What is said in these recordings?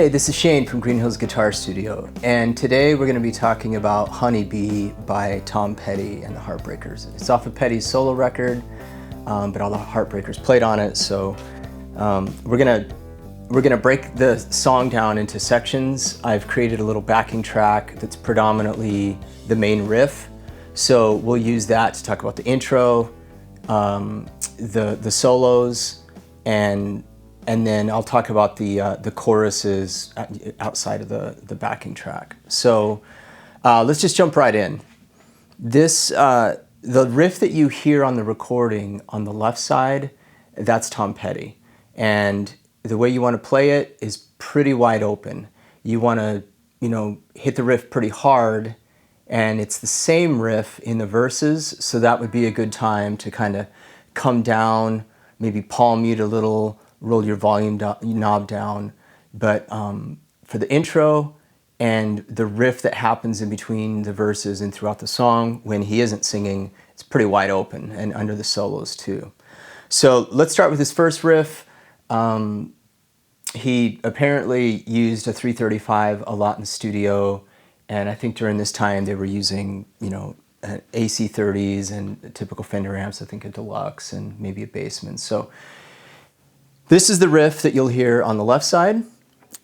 Hey, this is Shane from Green Hills Guitar Studio, and today we're going to be talking about Honeybee by Tom Petty and the Heartbreakers. It's off of Petty's solo record, but all the Heartbreakers played on it, so we're gonna break the song down into sections. I've created a little backing track that's predominantly the main riff, so we'll use that to talk about the intro, the solos, and then I'll talk about the choruses outside of the backing track. So let's just jump right in. The riff that you hear on the recording on the left side, that's Tom Petty. And the way you want to play it is pretty wide open. You want to, hit the riff pretty hard, and it's the same riff in the verses, so that would be a good time to kind of come down, maybe palm mute a little, roll your volume knob down. But for the intro and the riff that happens in between the verses and throughout the song, when he isn't singing, it's pretty wide open, and under the solos too. So let's start with his first riff. He apparently used a 335 a lot in the studio, and I think during this time they were using, AC30s and typical Fender amps, I think a Deluxe and maybe a Bassman. So this is the riff that you'll hear on the left side,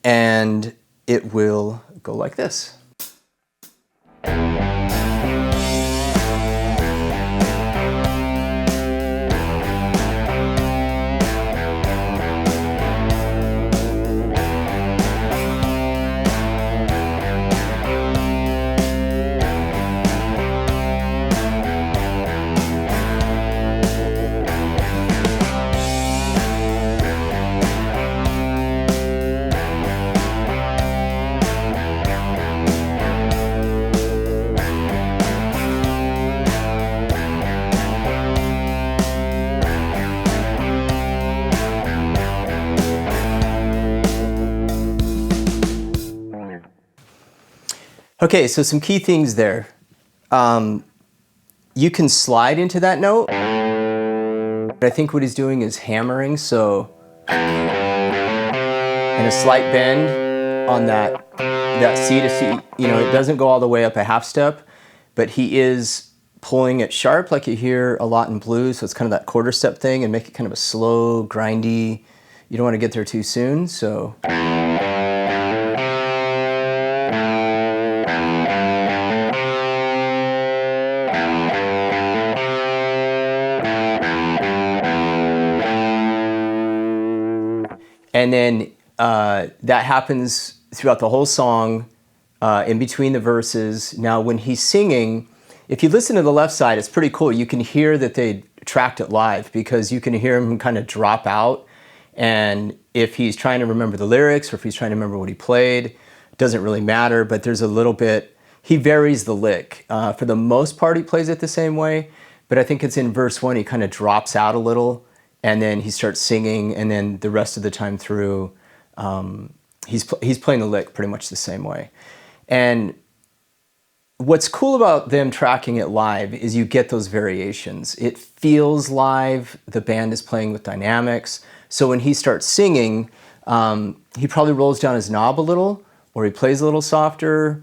and it will go like this. Okay, so some key things there. You can slide into that note. I think what he's doing is hammering, so, and a slight bend on that C to C. It doesn't go all the way up a half step, but he is pulling it sharp like you hear a lot in blues, so it's kind of that quarter step thing, and make it kind of a slow, grindy. You don't want to get there too soon, so. And then that happens throughout the whole song, in between the verses. Now, when he's singing, if you listen to the left side, it's pretty cool. You can hear that they tracked it live, because you can hear him kind of drop out. And if he's trying to remember the lyrics, or if he's trying to remember what he played, it doesn't really matter, but there's a little bit, he varies the lick. For the most part, he plays it the same way, but I think it's in verse 1, he kind of drops out a little, and then he starts singing, and then the rest of the time through, he's playing the lick pretty much the same way. And what's cool about them tracking it live is you get those variations. It feels live, the band is playing with dynamics, so when he starts singing, he probably rolls down his knob a little, or he plays a little softer.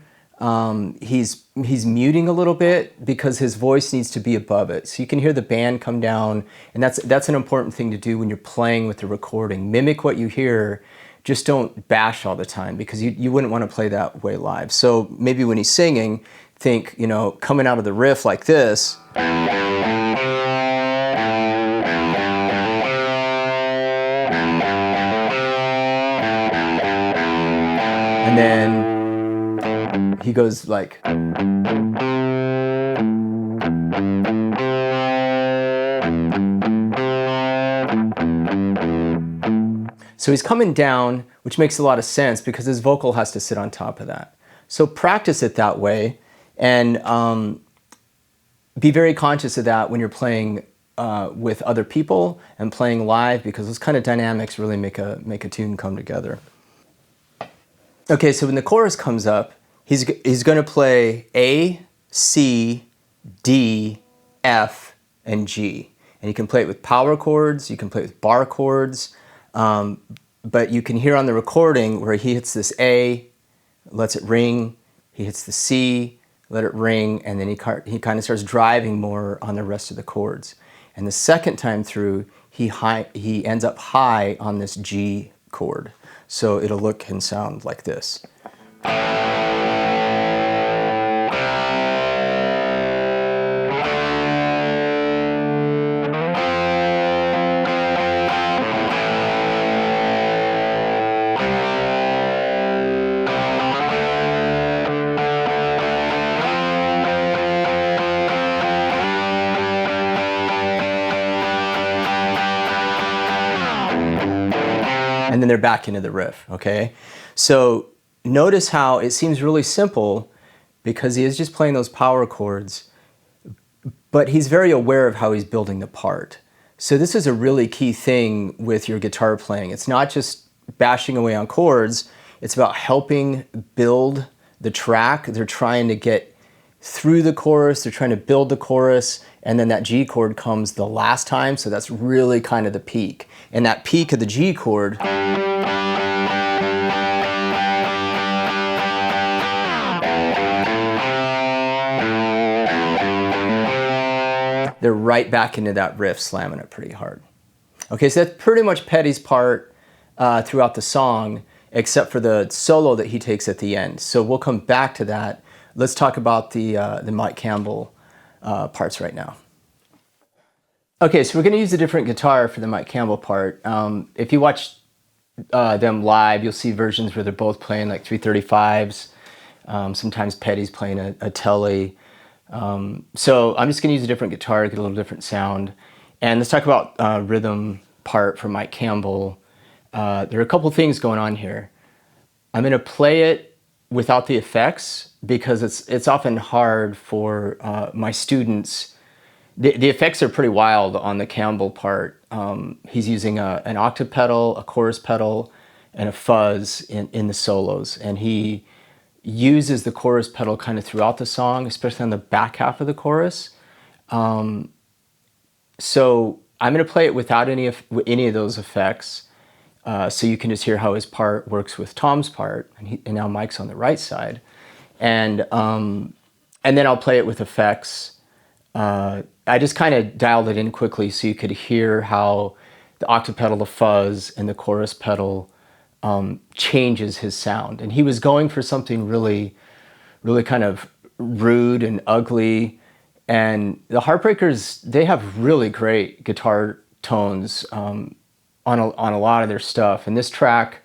He's muting a little bit because his voice needs to be above it. So you can hear the band come down, and that's an important thing to do when you're playing with the recording. Mimic what you hear, just don't bash all the time, because you wouldn't want to play that way live. So maybe when he's singing, think, coming out of the riff like this. And then he goes like. So he's coming down, which makes a lot of sense because his vocal has to sit on top of that. So practice it that way, and be very conscious of that when you're playing with other people and playing live, because those kind of dynamics really make a tune come together. Okay, so when the chorus comes up, he's going to play A, C, D, F, and G. And you can play it with power chords, you can play it with bar chords, but you can hear on the recording where he hits this A, lets it ring, he hits the C, let it ring, and then he kind of starts driving more on the rest of the chords. And the second time through, he ends up high on this G chord. So it'll look and sound like this. And then they're back into the riff, okay? So notice how it seems really simple because he is just playing those power chords, but he's very aware of how he's building the part. So this is a really key thing with your guitar playing. It's not just bashing away on chords, it's about helping build the track. They're trying to get through the chorus, they're trying to build the chorus, and then that G chord comes the last time, so that's really kind of the peak. And that peak of the G chord, they're right back into that riff, slamming it pretty hard. Okay, so that's pretty much Petty's part throughout the song, except for the solo that he takes at the end. So we'll come back to that. Let's talk about the Mike Campbell parts right now. Okay, so we're going to use a different guitar for the Mike Campbell part. If you watch them live, you'll see versions where they're both playing like 335s. Sometimes Petty's playing a Tele. So I'm just going to use a different guitar to get a little different sound. And let's talk about rhythm part for Mike Campbell. There are a couple things going on here. I'm going to play it without the effects because it's often hard for my students. The effects are pretty wild on the Campbell part. He's using an octave pedal, a chorus pedal, and a fuzz in the solos. And he uses the chorus pedal kind of throughout the song, especially on the back half of the chorus. So I'm going to play it without any of those effects, so you can just hear how his part works with Tom's part, and now Mike's on the right side, and then I'll play it with effects. I just kind of dialed it in quickly so you could hear how the octave pedal, the fuzz, and the chorus pedal changes his sound. And he was going for something really, really kind of rude and ugly. And the Heartbreakers, they have really great guitar tones on a lot of their stuff. And this track,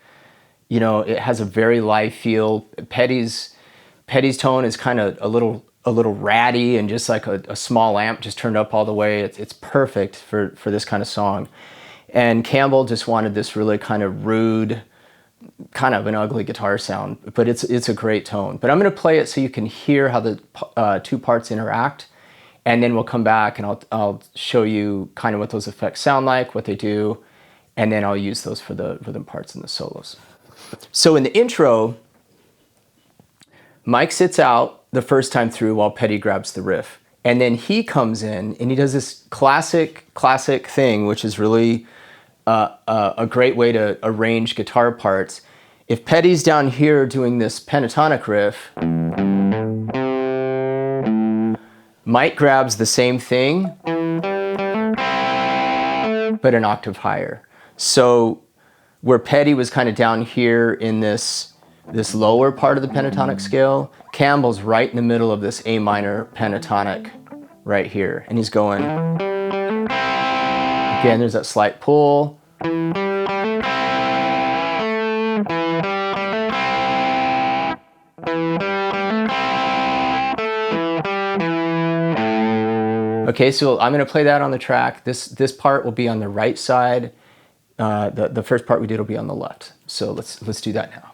you know, it has a very live feel. Petty's tone is kind of a little ratty and just like a small amp just turned up all the way. It's perfect for this kind of song. And Campbell just wanted this really kind of rude, kind of an ugly guitar sound, but it's a great tone. But I'm going to play it so you can hear how the two parts interact, and then we'll come back and I'll show you kind of what those effects sound like, what they do, and then I'll use those for the rhythm parts and the solos. So in the intro, Mike sits out the first time through while Petty grabs the riff. And then he comes in and he does this classic thing, which is really a great way to arrange guitar parts. If Petty's down here doing this pentatonic riff, Mike grabs the same thing, but an octave higher. So where Petty was kind of down here in this lower part of the pentatonic scale, Campbell's right in the middle of this A minor pentatonic right here. And he's going, again, there's that slight pull. Okay, so I'm going to play that on the track. This part will be on the right side. The first part we did will be on the left. So let's do that now.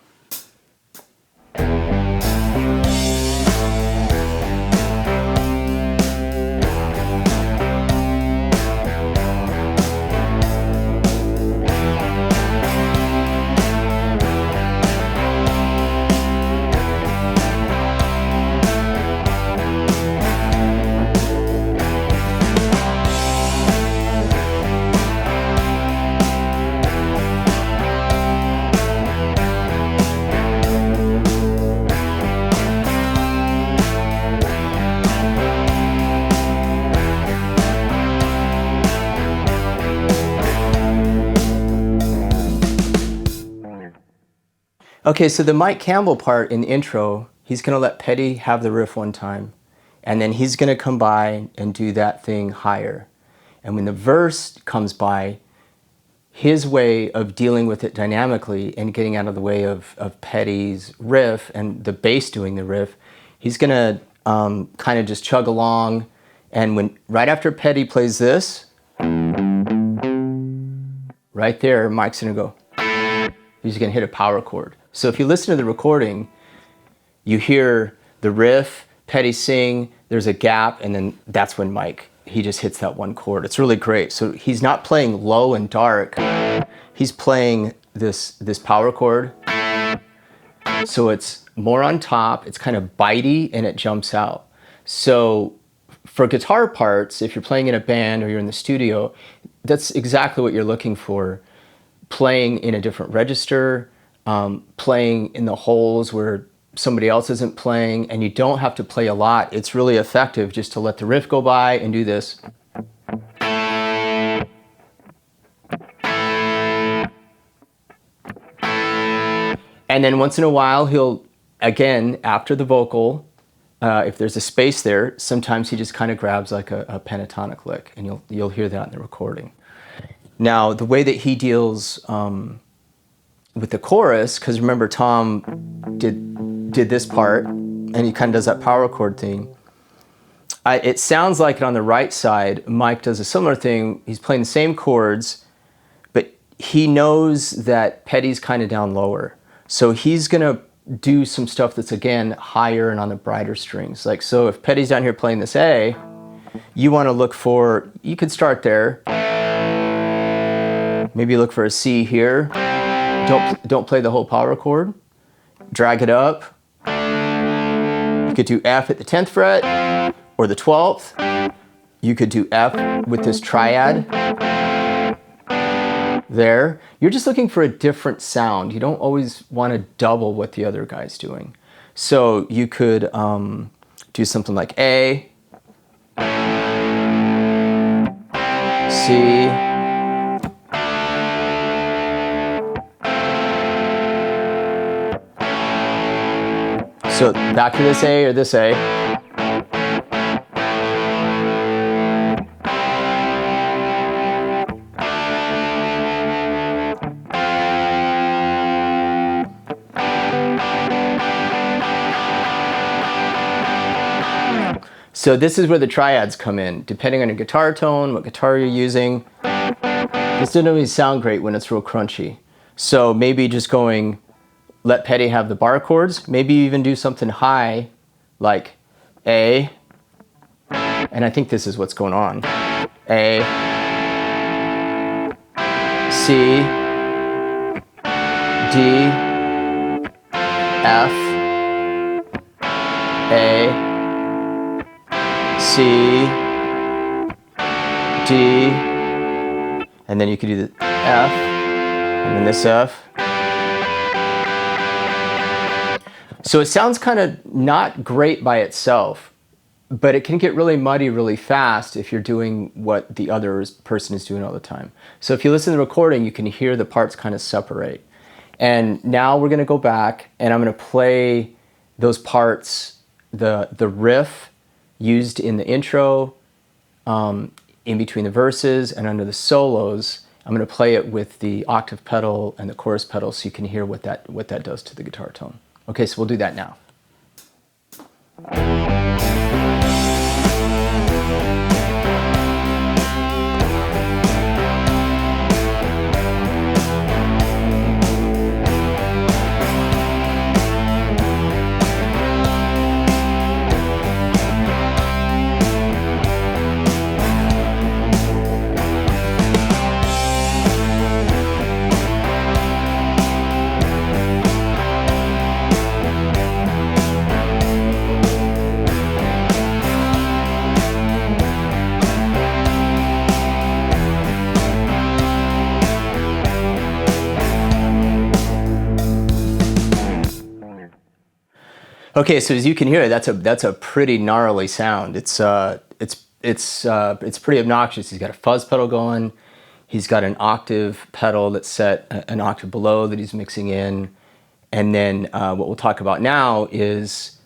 Okay, so the Mike Campbell part in the intro, he's gonna let Petty have the riff one time, and then he's gonna come by and do that thing higher. And when the verse comes by, his way of dealing with it dynamically and getting out of the way of Petty's riff and the bass doing the riff, he's gonna kind of just chug along, and right after Petty plays this, right there, Mike's gonna go, he's gonna hit a power chord. So if you listen to the recording, you hear the riff, Petty sing, there's a gap, and then that's when Mike, he just hits that one chord. It's really great. So he's not playing low and dark, he's playing this power chord. So it's more on top, it's kind of bitey, and it jumps out. So for guitar parts, if you're playing in a band or you're in the studio, that's exactly what you're looking for. Playing in a different register, playing in the holes where somebody else isn't playing, and you don't have to play a lot. It's really effective just to let the riff go by and do this. And then once in a while, he'll, again, after the vocal, if there's a space there, sometimes he just kind of grabs like a pentatonic lick, and you'll hear that in the recording. Now, the way that he deals with the chorus, because remember Tom did this part, and he kind of does that power chord thing. It sounds like it on the right side. Mike does a similar thing. He's playing the same chords, but he knows that Petty's kind of down lower. So he's gonna do some stuff that's, again, higher and on the brighter strings. Like, so if Petty's down here playing this A, you wanna look for, you could start there. Maybe look for a C here. Don't play the whole power chord. Drag it up. You could do F at the 10th fret or the 12th. You could do F with this triad there. You're just looking for a different sound. You don't always want to double what the other guy's doing. So you could do something like A, C, so back to this A or this A. So this is where the triads come in, depending on your guitar tone, what guitar you're using. This doesn't always sound great when it's real crunchy. So maybe just going, let Petty have the bar chords, maybe even do something high, like A, and I think this is what's going on. A, C, D, F, A, C, D, and then you could do the F, and then this F. So it sounds kind of not great by itself, but it can get really muddy really fast if you're doing what the other person is doing all the time. So if you listen to the recording, you can hear the parts kind of separate. And now we're gonna go back and I'm gonna play those parts, the riff used in the intro, in between the verses and under the solos. I'm gonna play it with the octave pedal and the chorus pedal so you can hear what that does to the guitar tone. Okay, so we'll do that now. Okay, so as you can hear, that's a pretty gnarly sound. It's pretty obnoxious. He's got a fuzz pedal going. He's got an octave pedal that's set an octave below that he's mixing in, And then what we'll talk about now is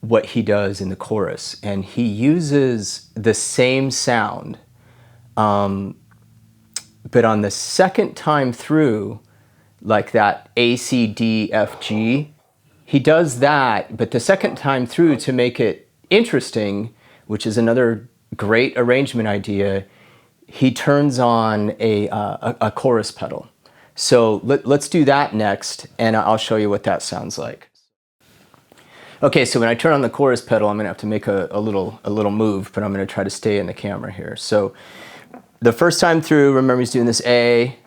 what he does in the chorus. And he uses the same sound, but on the second time through, like that A, C, D, F, G, he does that, but the second time through, to make it interesting, which is another great arrangement idea, he turns on a chorus pedal. So let's do that next, and I'll show you what that sounds like. Okay, so when I turn on the chorus pedal, I'm gonna have to make a little move, but I'm gonna try to stay in the camera here. So the first time through, remember he's doing this A.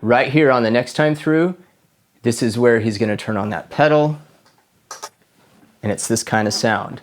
Right here on the next time through, this is where he's gonna turn on that pedal, and it's this kind of sound.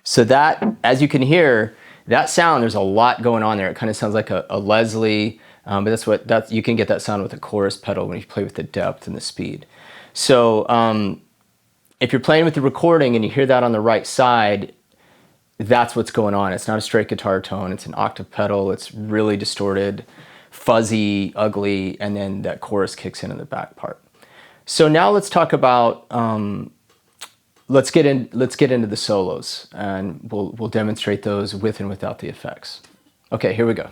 So that, as you can hear, that sound, there's a lot going on there. It kind of sounds like a Leslie, but you can get that sound with a chorus pedal when you play with the depth and the speed. So if you're playing with the recording and you hear that on the right side, that's what's going on. It's not a straight guitar tone, it's an octave pedal, it's really distorted, fuzzy, ugly, and then that chorus kicks in the back part. So now let's talk about let's get into the solos, and we'll demonstrate those with and without the effects. Okay, here we go.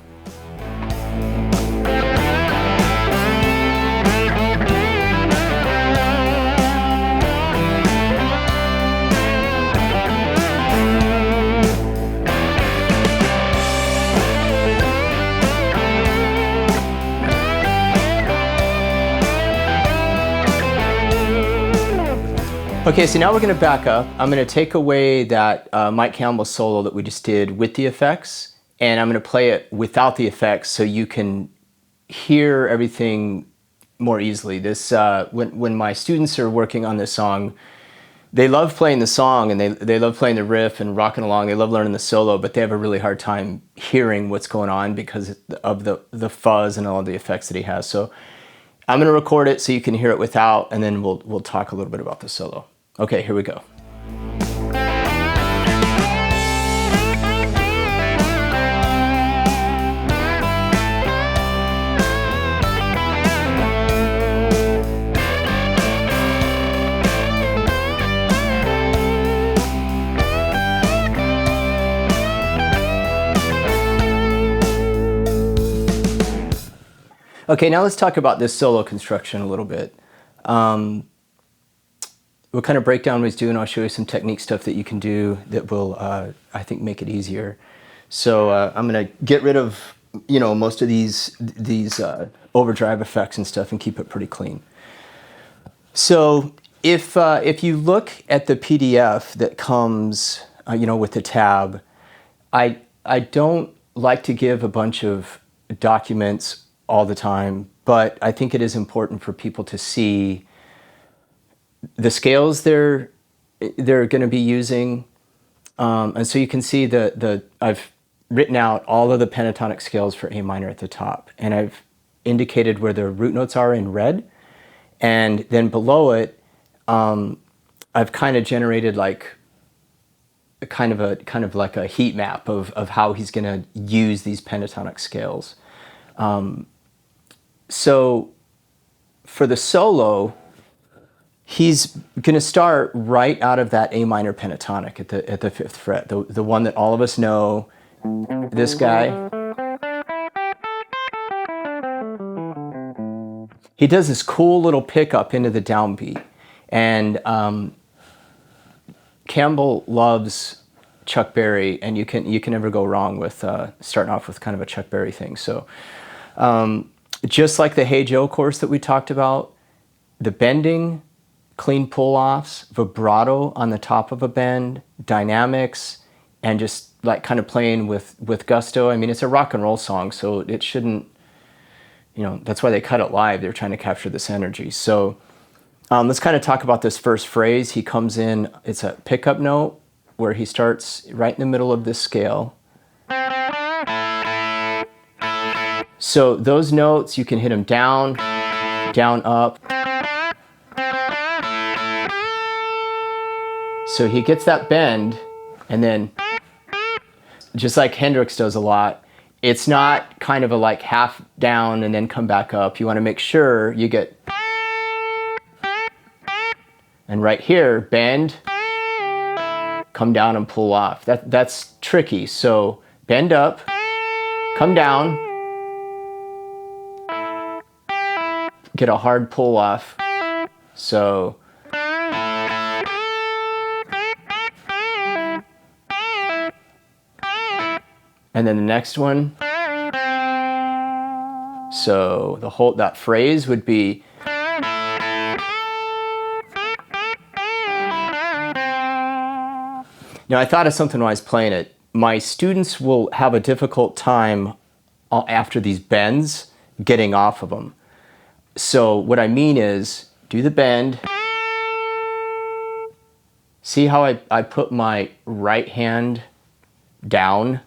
Okay, so now we're gonna back up. I'm gonna take away that Mike Campbell solo that we just did with the effects, and I'm gonna play it without the effects so you can hear everything more easily. This, when my students are working on this song, they love playing the song and they love playing the riff and rocking along. They love learning the solo, but they have a really hard time hearing what's going on because of the fuzz and all of the effects that he has. So I'm gonna record it so you can hear it without, and then we'll talk a little bit about the solo. Okay, here we go. Okay, now let's talk about this solo construction a little bit. What kind of breakdown we're doing, I'll show you some technique stuff that you can do that will, I think, make it easier. So I'm gonna get rid of, most of these overdrive effects and stuff and keep it pretty clean. So if you look at the PDF that comes, with the tab, I don't like to give a bunch of documents all the time, but I think it is important for people to see the scales they're going to be using, and so you can see I've written out all of the pentatonic scales for A minor at the top, and I've indicated where the root notes are in red, and then below it, I've kind of generated like kind of like a heat map of how he's going to use these pentatonic scales. So for the solo, he's going to start right out of that A minor pentatonic at the 5th fret, the one that all of us know, this guy. He does this cool little pickup into the downbeat, and Campbell loves Chuck Berry, and you can never go wrong with starting off with kind of a Chuck Berry thing. So just like the Hey Joe chorus that we talked about, the bending, clean pull-offs, vibrato on the top of a bend, dynamics, and just like kind of playing with gusto. I mean, it's a rock and roll song, so it shouldn't that's why they cut it live. They're trying to capture this energy. So let's kind of talk about this first phrase. He comes in, it's a pickup note where he starts right in the middle of this scale. So those notes, you can hit them down, down, up. So he gets that bend, and then, just like Hendrix does a lot, it's not kind of a like half down and then come back up. You want to make sure you get, and right here, bend, come down and pull off. That's tricky. So bend up, come down, get a hard pull off. So and then the next one. So that phrase would be now, I thought of something when I was playing it. My students will have a difficult time after these bends getting off of them. So what I mean is, do the bend. See how I put my right hand down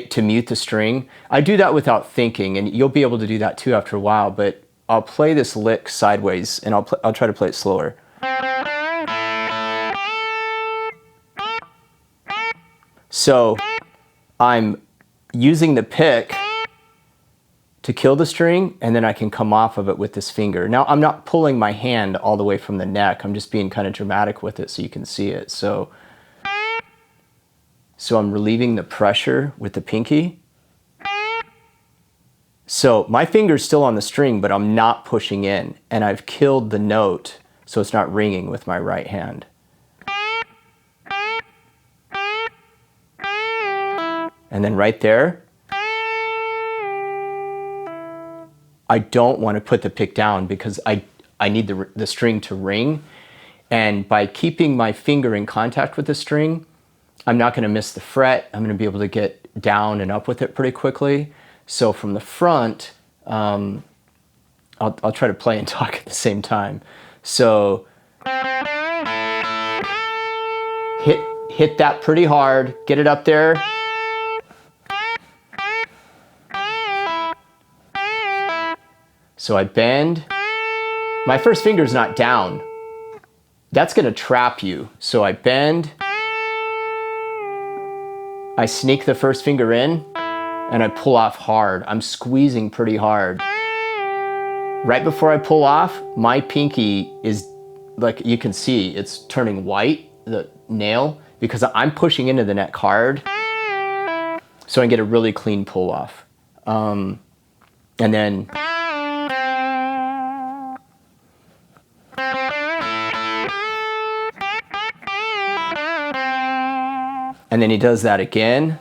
to mute the string? I do that without thinking, and you'll be able to do that too after a while, but I'll play this lick sideways, and I'll try to play it slower. So I'm using the pick to kill the string, and then I can come off of it with this finger. Now, I'm not pulling my hand all the way from the neck. I'm just being kind of dramatic with it so you can see it. So I'm relieving the pressure with the pinky. So my finger's still on the string, but I'm not pushing in, and I've killed the note so it's not ringing with my right hand. And then right there, I don't want to put the pick down because I need the string to ring. And by keeping my finger in contact with the string, I'm not going to miss the fret. I'm going to be able to get down and up with it pretty quickly. So from the front, I'll try to play and talk at the same time. So hit that pretty hard, get it up there. So I bend. My first finger's not down. That's going to trap you. So I bend. I sneak the first finger in, and I pull off hard. I'm squeezing pretty hard. Right before I pull off, my pinky is, like you can see, it's turning white, the nail, because I'm pushing into the neck hard. So I get a really clean pull off. And then he does that again.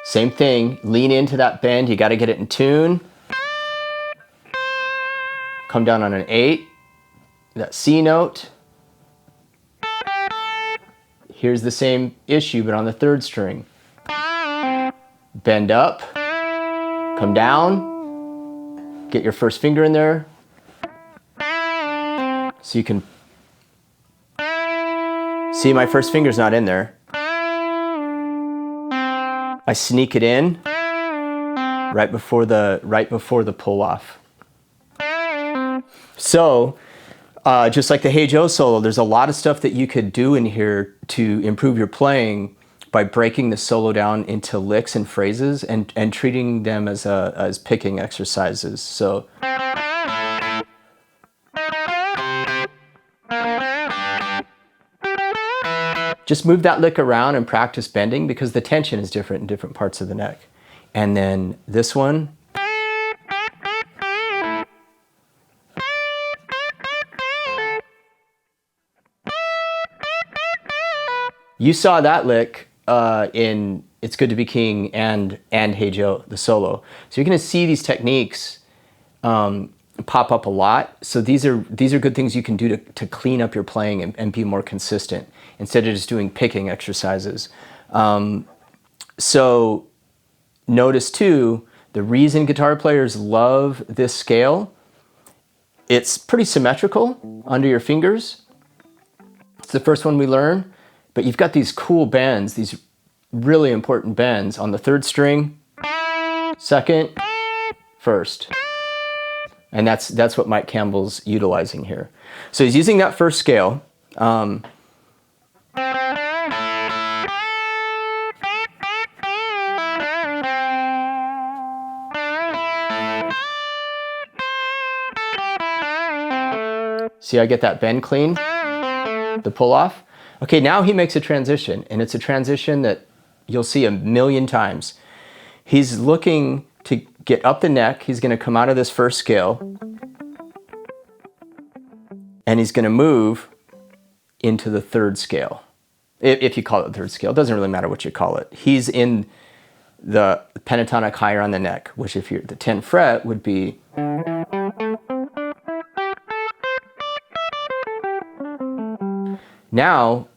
Same thing, lean into that bend, you gotta get it in tune. Come down on an 8, that C note. Here's the same issue, but on the 3rd string. Bend up, come down, get your first finger in there. So you can see my first finger's not in there. I sneak it in right before the pull off. So just like the Hey Joe solo, there's a lot of stuff that you could do in here to improve your playing by breaking the solo down into licks and phrases and treating them as picking exercises. So just move that lick around and practice bending because the tension is different in different parts of the neck. And then this one. You saw that lick in It's Good to Be King and Hey Joe, the solo. So you're gonna see these techniques pop up a lot. So these are good things you can do to clean up your playing and be more consistent instead of just doing picking exercises. So notice too The reason guitar players love this scale, it's pretty symmetrical under your fingers. It's the first one we learn, but you've got these cool bends, these really important bends on the third string, second, first. And that's what Mike Campbell's utilizing here. So he's using that first scale. See, I get that bend clean, the pull off. Okay, now he makes a transition, and it's a transition that you'll see a million times. He's looking to get up the neck. He's going to come out of this first scale, and he's going to move into the third scale. If you call it the third scale, it doesn't really matter what you call it. He's in the pentatonic higher on the neck, which if you're the 10th fret would be. Now,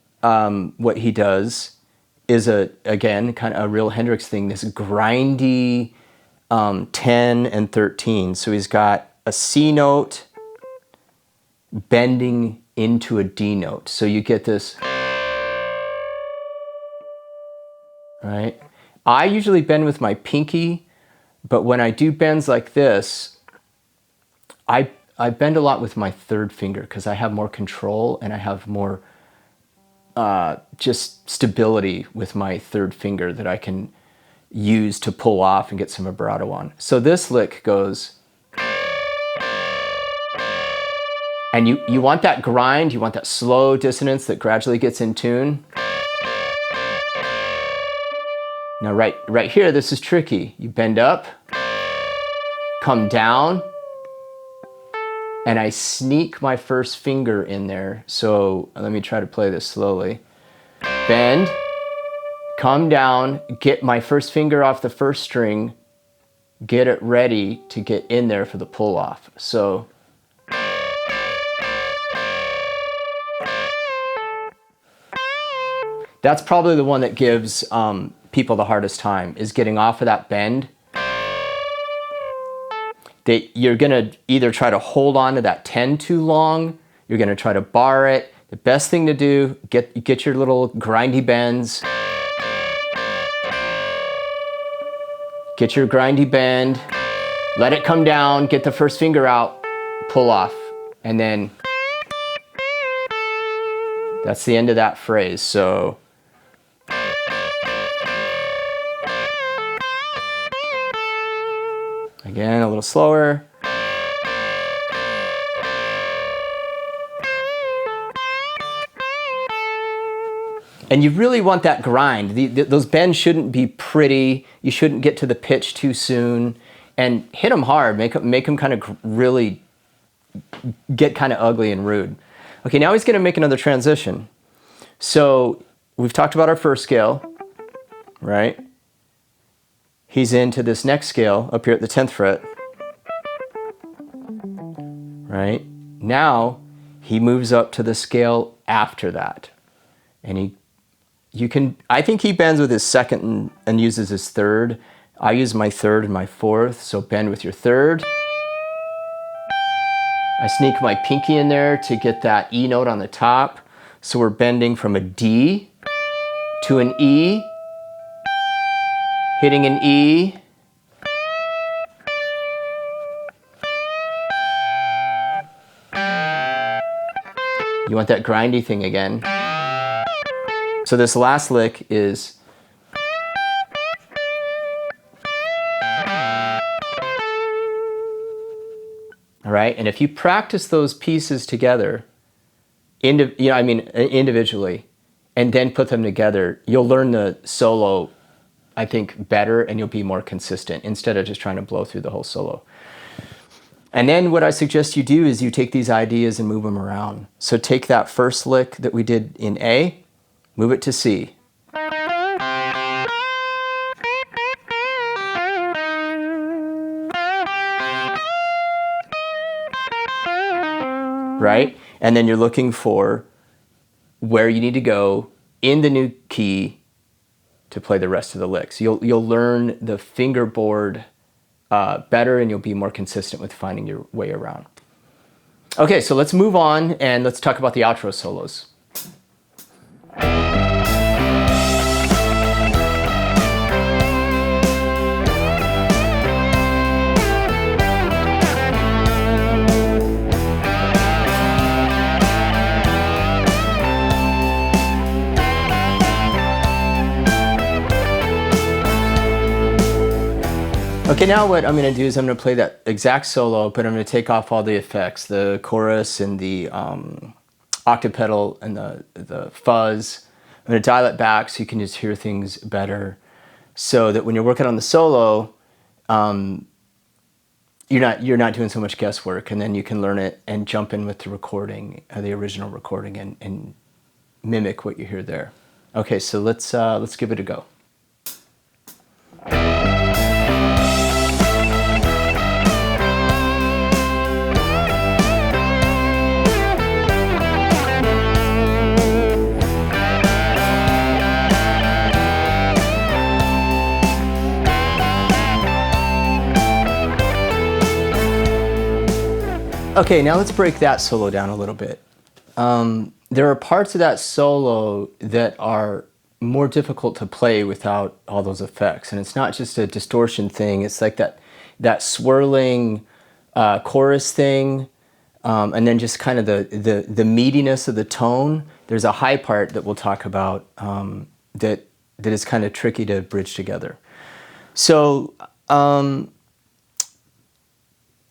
what he does is again, kind of a real Hendrix thing, this grindy 10 and 13. So he's got a C note bending into a D note. So you get this, right? I usually bend with my pinky, but when I do bends like this, I bend a lot with my third finger because I have more control and I have more just stability with my third finger that I can use to pull off and get some vibrato on. So this lick goes, and you want that grind, you want that slow dissonance that gradually gets in tune. Now right here, this is tricky. You bend up, come down, and I sneak my first finger in there. So let me try to play this slowly. Bend, come down, get my first finger off the first string, get it ready to get in there for the pull off. So that's probably the one that gives people the hardest time, is getting off of that bend. You're gonna either try to hold on to that 10 too long, you're gonna try to bar it. The best thing to do, get your little grindy bends. Get your grindy bend, let it come down, get the first finger out, pull off, and then that's the end of that phrase. So again, a little slower. And you really want that grind. Those bends shouldn't be pretty. You shouldn't get to the pitch too soon. And hit them hard. Make them kind of really get kind of ugly and rude. Okay, now he's going to make another transition. So we've talked about our first scale, right? He's into this next scale up here at the 10th fret, right? Now he moves up to the scale after that. And I think he bends with his second and uses his third. I use my third and my fourth, so bend with your third. I sneak my pinky in there to get that E note on the top. So we're bending from a D to an E, hitting an E, you want that grindy thing again. So this last lick is all right, and if you practice those pieces together, individually, and then put them together, you'll learn the solo, I think, better, and you'll be more consistent instead of just trying to blow through the whole solo. And then what I suggest you do is you take these ideas and move them around. So take that first lick that we did in A, move it to C. Right? And then you're looking for where you need to go in the new key to play the rest of the licks. You'll learn the fingerboard better, and you'll be more consistent with finding your way around. Okay, so let's move on and let's talk about the outro solos. Okay, now what I'm going to do is I'm going to play that exact solo, but I'm going to take off all the effects, the chorus and the octave pedal and the fuzz. I'm going to dial it back so you can just hear things better, so that when you're working on the solo, you're not doing so much guesswork, and then you can learn it and jump in with the recording, the original recording, and mimic what you hear there. Okay, so let's give it a go. Okay, now let's break that solo down a little bit. There are parts of that solo that are more difficult to play without all those effects, and it's not just a distortion thing. It's like that swirling chorus thing, and then just kind of the meatiness of the tone. There's a high part that we'll talk about that is kind of tricky to bridge together. So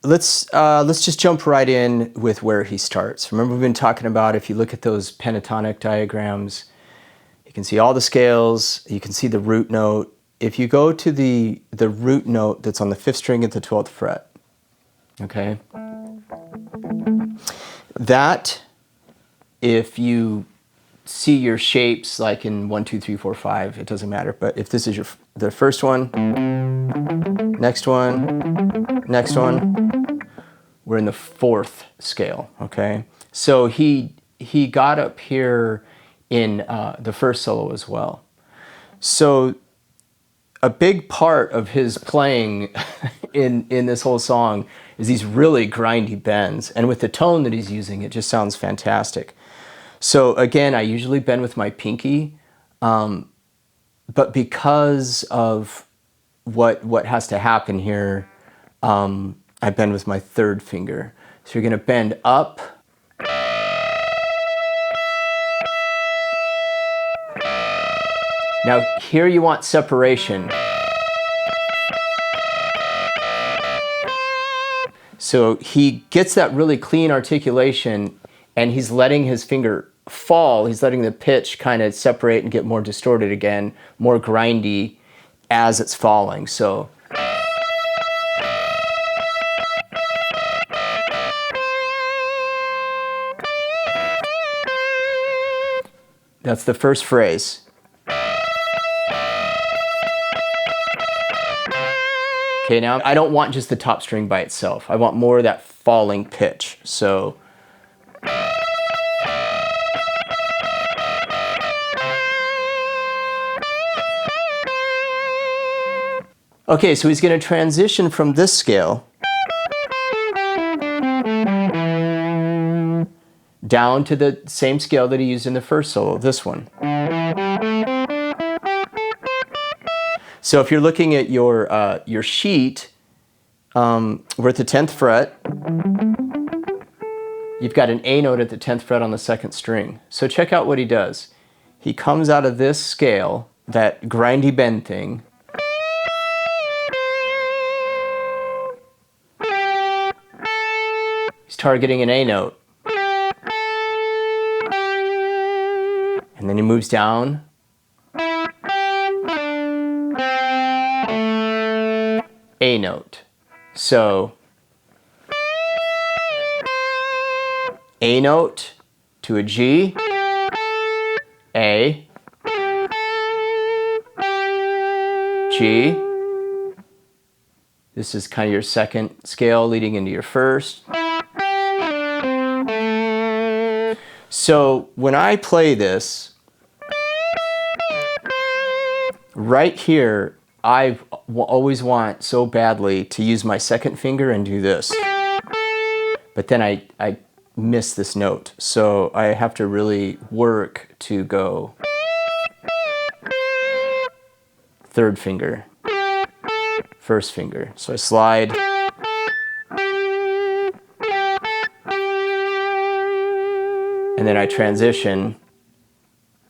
let's just jump right in with where he starts. Remember, we've been talking about, if you look at those pentatonic diagrams, you can see all the scales, you can see the root note. If you go to the root note that's on the 5th string at the 12th fret, okay? That, if you see your shapes like in 1, 2, 3, 4, 5, it doesn't matter, but if this is the first one, next one, next one, we're in the 4th scale, okay? So he got up here in the first solo as well. So a big part of his playing in this whole song is these really grindy bends, and with the tone that he's using, it just sounds fantastic. So again, I usually bend with my pinky, but because of what has to happen here, I bend with my 3rd finger. So you're gonna bend up, now here you want separation. So he gets that really clean articulation, and he's letting his finger fall. He's letting the pitch kind of separate and get more distorted again, more grindy as it's falling. So that's the first phrase. Okay, now I don't want just the top string by itself. I want more of that falling pitch. So okay, so he's going to transition from this scale down to the same scale that he used in the first solo, this one. So if you're looking at your sheet, we're at the 10th fret. You've got an A note at the 10th fret on the 2nd string. So check out what he does. He comes out of this scale, that grindy bend thing, he's targeting an A note. And then he moves down. A note. So A note to a G, A, G. This is kind of your 2nd scale leading into your 1st. So when I play this, right here, I've always want so badly to use my second finger and do this. But then I miss this note. So I have to really work to go third finger, first finger. So I slide. And then I transition,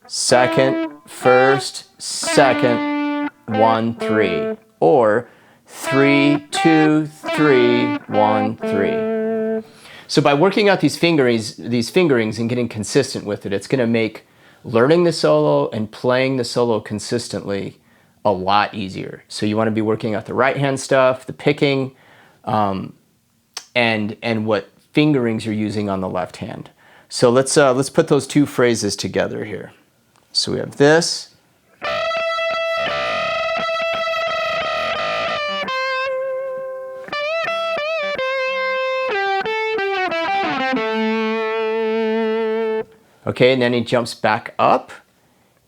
second, first, second, 1, 3. Or 3, 2, 3, 1, 3. So by working out these fingerings and getting consistent with it, it's going to make learning the solo and playing the solo consistently a lot easier. So you want to be working out the right hand stuff, the picking, and what fingerings you're using on the left hand. So let's put those two phrases together here. So we have this. Okay, and then he jumps back up.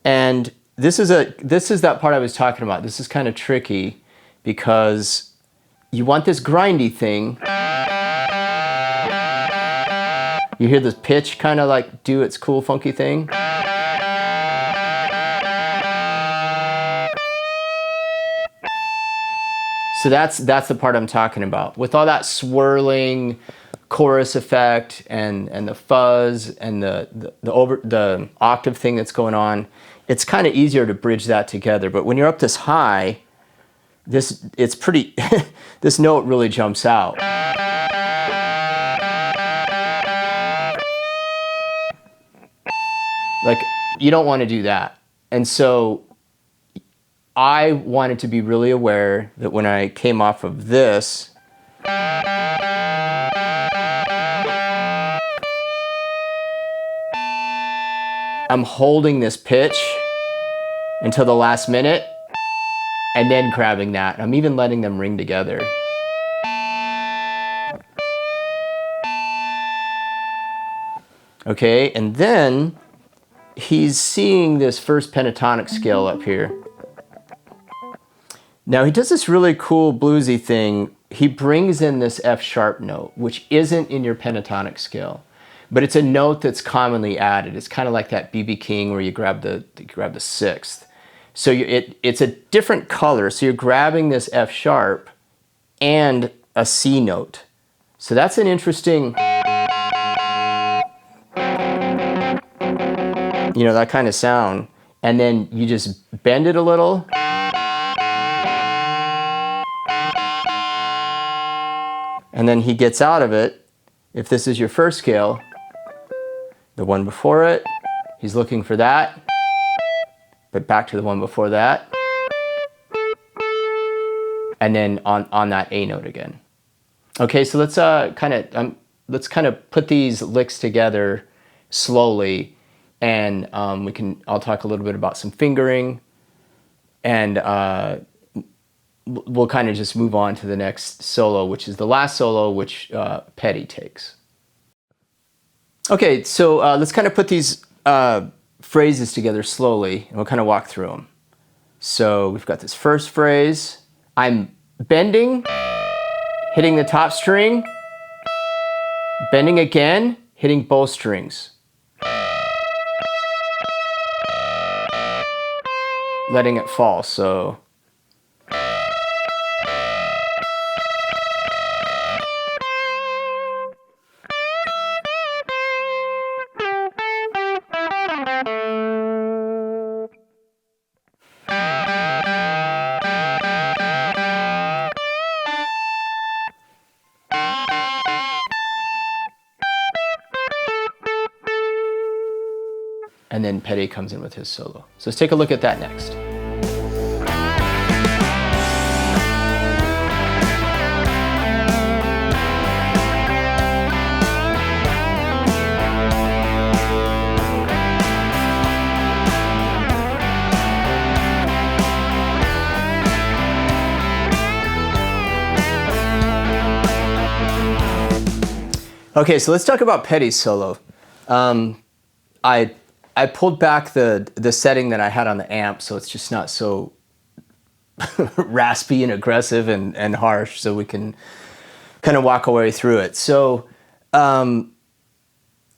And this is that part I was talking about. This is kind of tricky because you want this grindy thing. You hear this pitch kind of like do its cool funky thing. So that's the part I'm talking about. With all that swirling chorus effect and the fuzz and the octave thing that's going on, it's kind of easier to bridge that together. But when you're up this high, it's pretty this note really jumps out. Like, you don't want to do that. And so I wanted to be really aware that when I came off of this, I'm holding this pitch until the last minute and then grabbing that. I'm even letting them ring together. Okay, and then he's seeing this first pentatonic scale up here. Now he does this really cool bluesy thing. He brings in this F sharp note, which isn't in your pentatonic scale, but it's a note that's commonly added. It's kind of like that B.B. King where you grab the sixth. So it's a different color. So you're grabbing this F sharp and a C note. So that's an interesting, that kind of sound. And then you just bend it a little. And then he gets out of it. If this is your first scale, the one before it, he's looking for that, but back to the one before that. And then on that A note again. Okay, so let's kind of put these licks together slowly. And I'll talk a little bit about some fingering, and we'll kind of just move on to the next solo, which is the last solo, which Petty takes. Okay, so let's kind of put these phrases together slowly, and we'll kind of walk through them. So we've got this first phrase. I'm bending, hitting the top string, bending again, hitting both strings. Letting it fall, so. And then Petty comes in with his solo. So let's take a look at that next. Okay, so let's talk about Petty's solo. I pulled back the setting that I had on the amp, so it's just not so raspy and aggressive and harsh, so we can kind of walk our way through it. So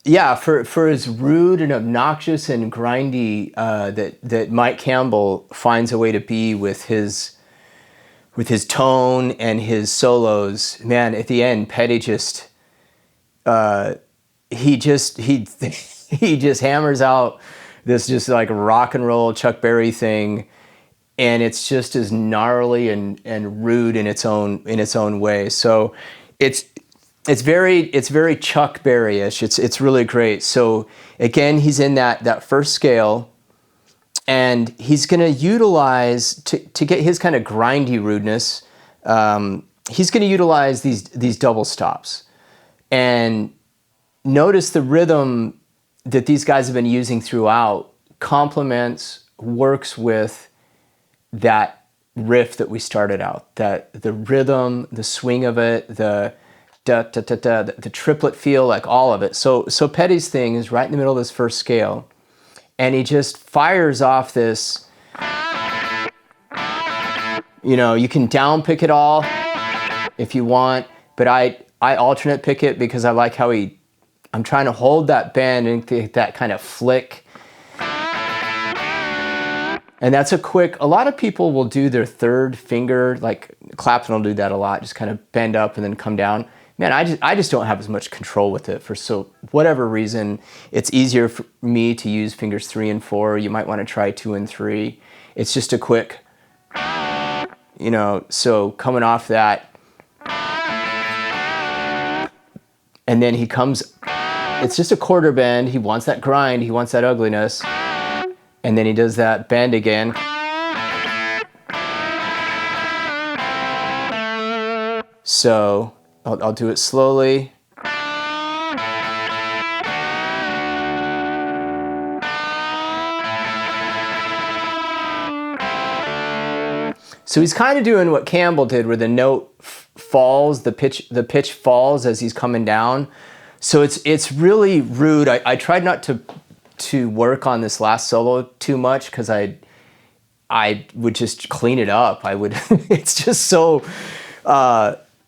yeah, for as rude and obnoxious and grindy that Mike Campbell finds a way to be with his tone and his solos, man, at the end, Petty just he just hammers out this just like rock and roll Chuck Berry thing, and it's just as gnarly and rude in its own way. So it's very Chuck Berry-ish. It's really great. So again, he's in that first scale, and he's going to utilize to get his kind of grindy rudeness. He's going to utilize these double stops, and notice the rhythm that these guys have been using throughout works with that riff that we started out. That the rhythm, the swing of it, the da, da, da, da, the triplet feel, like all of it. So Petty's thing is right in the middle of this first scale, and he just fires off this, you can down pick it all if you want, but I alternate pick it because I like how I'm trying to hold that bend and get that kind of flick. And that's a lot of people will do their third finger, like Clapton will do that a lot, just kind of bend up and then come down. Man, I just don't have as much control with it for whatever reason. It's easier for me to use fingers 3 and 4. You might want to try 2 and 3. It's just a quick, so coming off that, and then he comes, it's just a quarter bend. He wants that grind, he wants that ugliness, and then he does that bend again. So I'll do it slowly. So he's kind of doing what Campbell did, where the note falls, the pitch falls as he's coming down. So it's really rude. I tried not to work on this last solo too much because I would just clean it up. It's just so.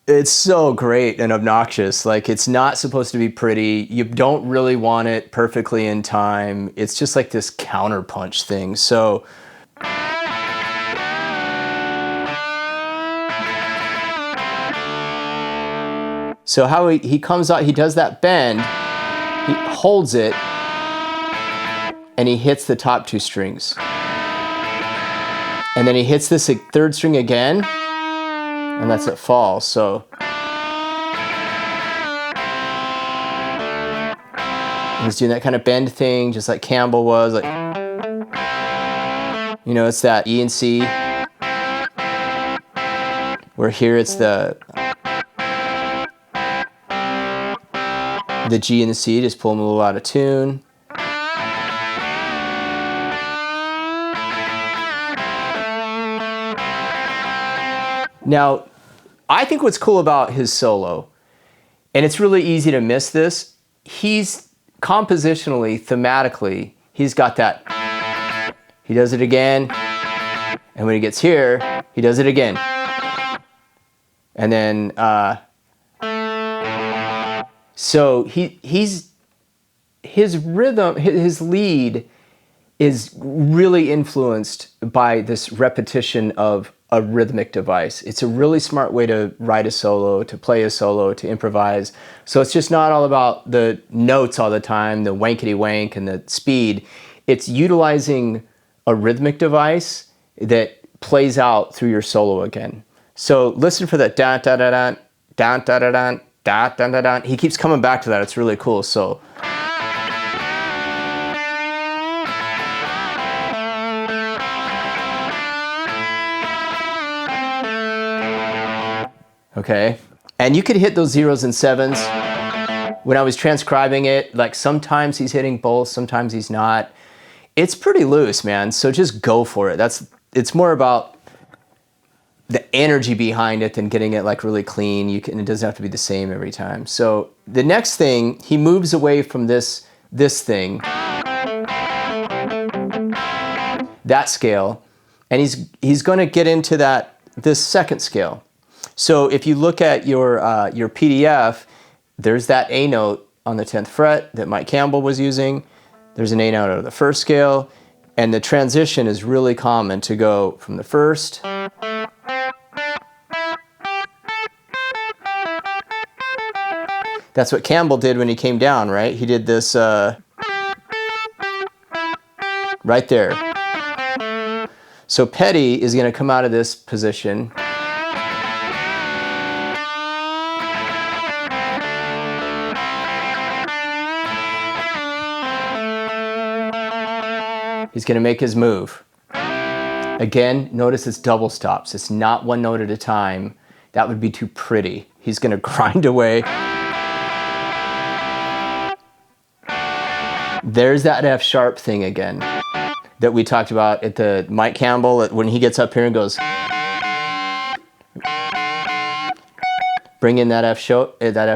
It's so great and obnoxious. Like, it's not supposed to be pretty. You don't really want it perfectly in time. It's just like this counterpunch thing. So how he comes out, he does that bend, he holds it, and he hits the top 2 strings. And then he hits this third string again, and that's it falls. So he's doing that kind of bend thing, just like Campbell was. Like, it's that E and C, where here it's the G and the C, just pull them a little out of tune. Now, I think what's cool about his solo, and it's really easy to miss this, he's compositionally, thematically, he's got that. He does it again, and when he gets here, he does it again. And then, so his rhythm, his lead is really influenced by this repetition of a rhythmic device. It's a really smart way to write a solo, to play a solo, to improvise. So it's just not all about the notes all the time, the wankety wank and the speed. It's utilizing a rhythmic device that plays out through your solo again. So listen for that da da da da da da da da da da da da. He keeps coming back to that. It's really cool. So okay, and you could hit those 0s and 7s. When I was transcribing it, like sometimes he's hitting both, sometimes he's not. It's pretty loose, man. So just go for it. It's more about the energy behind it than getting it like really clean. It doesn't have to be the same every time. So the next thing, he moves away from this thing, that scale, And he's going to get into this second scale. So if you look at your PDF, there's that A note on the 10th fret that Mike Campbell was using. There's an A note out of the first scale, and the transition is really common to go from the first That's what Campbell did when he came down, right? He did this right there. So Petty is going to come out of this position. He's going to make his move. Again, notice it's double stops. It's not one note at a time. That would be too pretty. He's going to grind away. There's that F sharp thing again that we talked about at the Mike Campbell when he gets up here and goes. Bring in that F sharp. That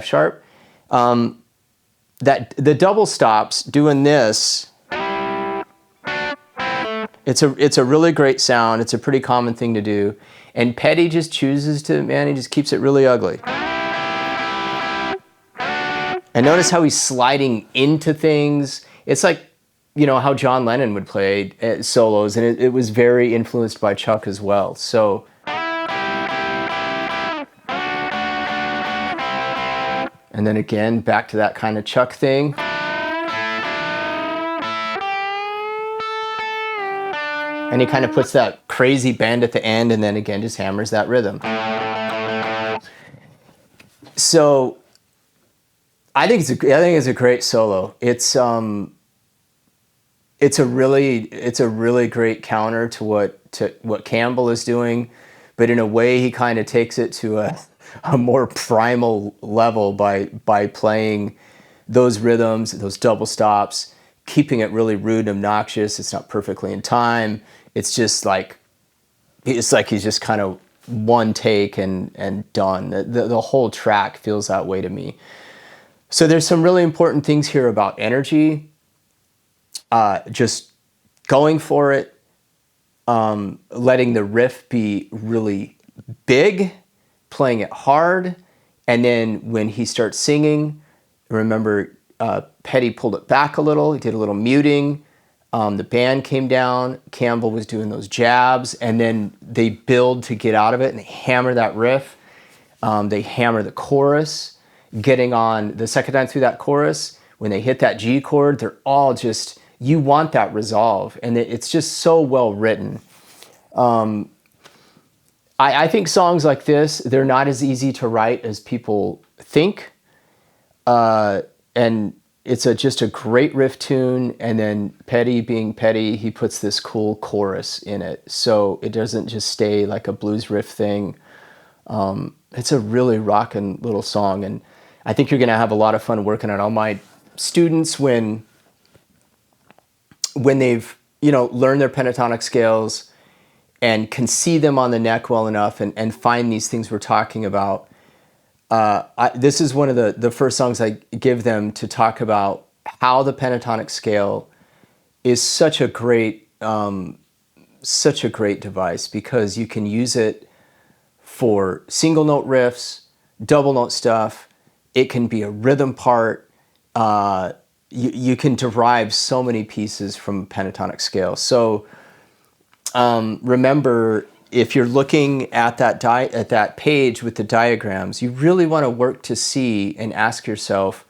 the double stops doing this. It's a really great sound. It's a pretty common thing to do. And Petty just chooses to, man, he just keeps it really ugly. And notice how he's sliding into things. It's like, you know, how John Lennon would play solos, and it was very influenced by Chuck as well. So, and then again, back to that kind of Chuck thing. And he kind of puts that crazy bend at the end, and then again just hammers that rhythm. So I think it's a great solo. It's a really great counter to what Campbell is doing, but in a way he kind of takes it to a more primal level by playing those rhythms, those double stops, keeping it really rude and obnoxious. It's not perfectly in time. It's like he's just kind of one take and done. The whole track feels that way to me. So there's some really important things here about energy, just going for it, letting the riff be really big, playing it hard, and then when he starts singing, remember Petty pulled it back a little, he did a little muting, the band came down, Campbell was doing those jabs, and then they build to get out of it and they hammer that riff, they hammer the chorus. Getting on the second time through that chorus, when they hit that G chord, they're all just, you want that resolve, and it's just so well written. I think songs like this, they're not as easy to write as people think, and it's just a great riff tune, and then Petty being Petty, he puts this cool chorus in it, so it doesn't just stay like a blues riff thing. It's a really rockin' little song, and I think you're going to have a lot of fun working on it. All my students, when they've, learned their pentatonic scales and can see them on the neck well enough and find these things we're talking about, this is one of the first songs I give them to talk about how the pentatonic scale is such a great device, because you can use it for single note riffs, double note stuff. It can be a rhythm part. You can derive so many pieces from pentatonic scale. So remember, if you're looking at that page with the diagrams, you really want to work to see and ask yourself,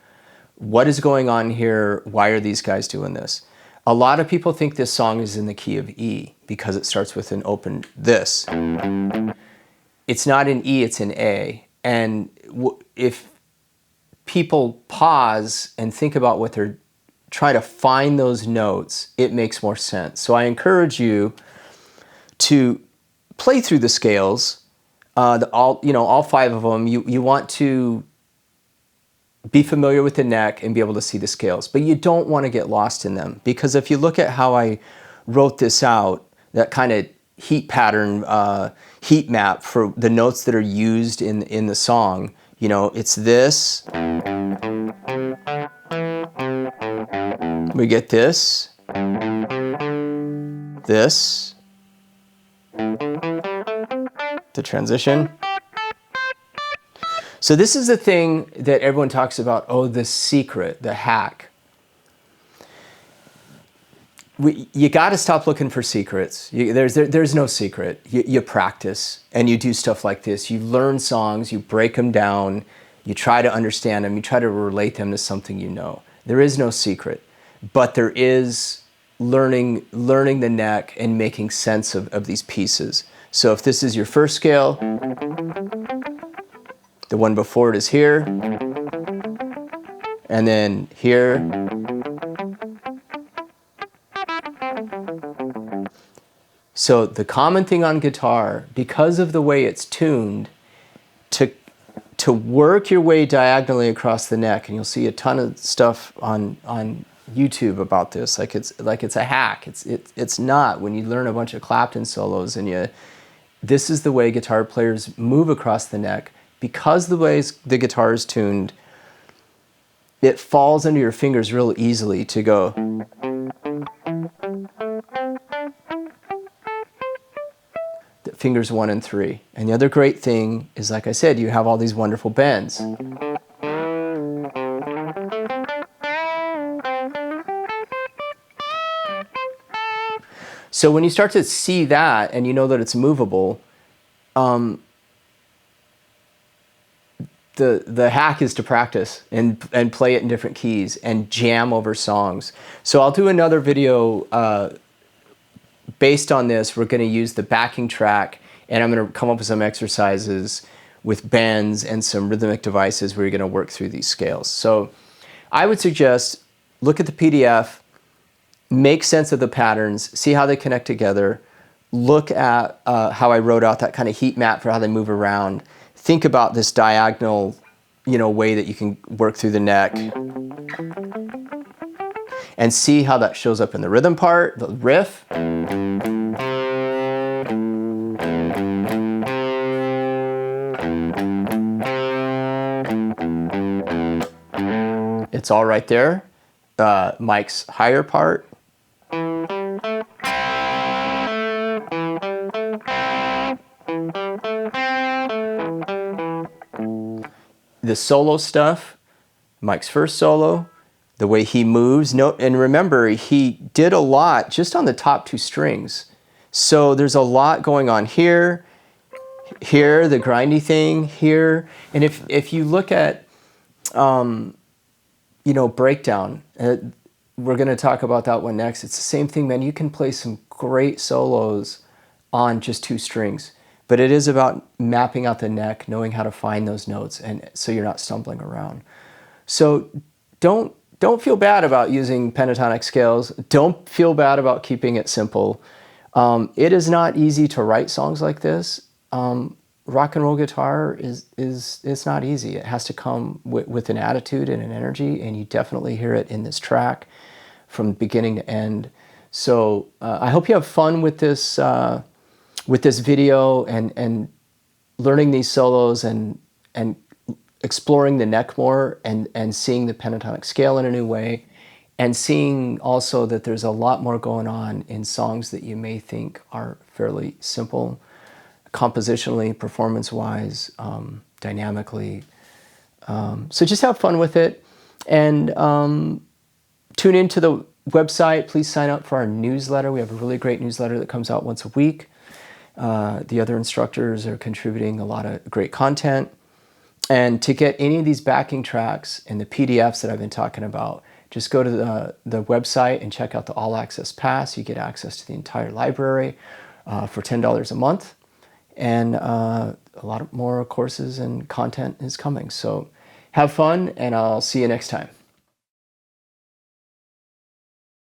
what is going on here? Why are these guys doing this? A lot of people think this song is in the key of E because it starts with an open this. It's not in E, it's in A. And if people pause and think about what they're trying to find those notes, it makes more sense. So I encourage you to play through the scales, all five of them. You want to be familiar with the neck and be able to see the scales, but you don't want to get lost in them, because if you look at how I wrote this out, that kind of heat pattern, heat map for the notes that are used in the song, it's this. We get this, the transition. So this is the thing that everyone talks about, oh, the secret, the hack. You got to stop looking for secrets. There's no secret. You practice and you do stuff like this. You learn songs, you break them down, you try to understand them, you try to relate them to something you know. There is no secret, but there is learning the neck and making sense of these pieces. So if this is your first scale, the one before it is here, and then here. So the common thing on guitar, because of the way it's tuned, to work your way diagonally across the neck, and you'll see a ton of stuff on YouTube about this, like it's a hack. It's not. When you learn a bunch of Clapton solos and this is the way guitar players move across the neck. Because the way the guitar is tuned, it falls under your fingers real easily to go. The fingers 1 and 3. And the other great thing is, like I said, you have all these wonderful bends. So when you start to see that and you know that it's movable, the hack is to practice and play it in different keys and jam over songs. So I'll do another video based on this. We're going to use the backing track, and I'm going to come up with some exercises with bends and some rhythmic devices where you're going to work through these scales. So I would suggest look at the PDF, make sense of the patterns, see how they connect together, look at how I wrote out that kind of heat map for how they move around. Think about this diagonal, way that you can work through the neck, and see how that shows up in the rhythm part, the riff. It's all right there. Mike's higher part. The solo stuff, Mike's first solo, the way he moves. And remember, he did a lot just on the top 2 strings. So there's a lot going on here, the grindy thing, here. And if you look at, breakdown, we're going to talk about that one next. It's the same thing, man. You can play some great solos on just 2 strings. But it is about mapping out the neck, knowing how to find those notes, and so you're not stumbling around. So don't feel bad about using pentatonic scales. Don't feel bad about keeping it simple. It is not easy to write songs like this. Rock and roll guitar it's not easy. It has to come with an attitude and an energy, and you definitely hear it in this track from beginning to end. So I hope you have fun with this video and learning these solos and exploring the neck more and seeing the pentatonic scale in a new way, and seeing also that there's a lot more going on in songs that you may think are fairly simple, compositionally, performance-wise, dynamically. So just have fun with it, and tune into the website. Please sign up for our newsletter. We have a really great newsletter that comes out once a week. The other instructors are contributing a lot of great content. And to get any of these backing tracks and the PDFs that I've been talking about, just go to the website and check out the All Access Pass. You get access to the entire library for $10 a month. And a lot more courses and content is coming. So have fun, and I'll see you next time.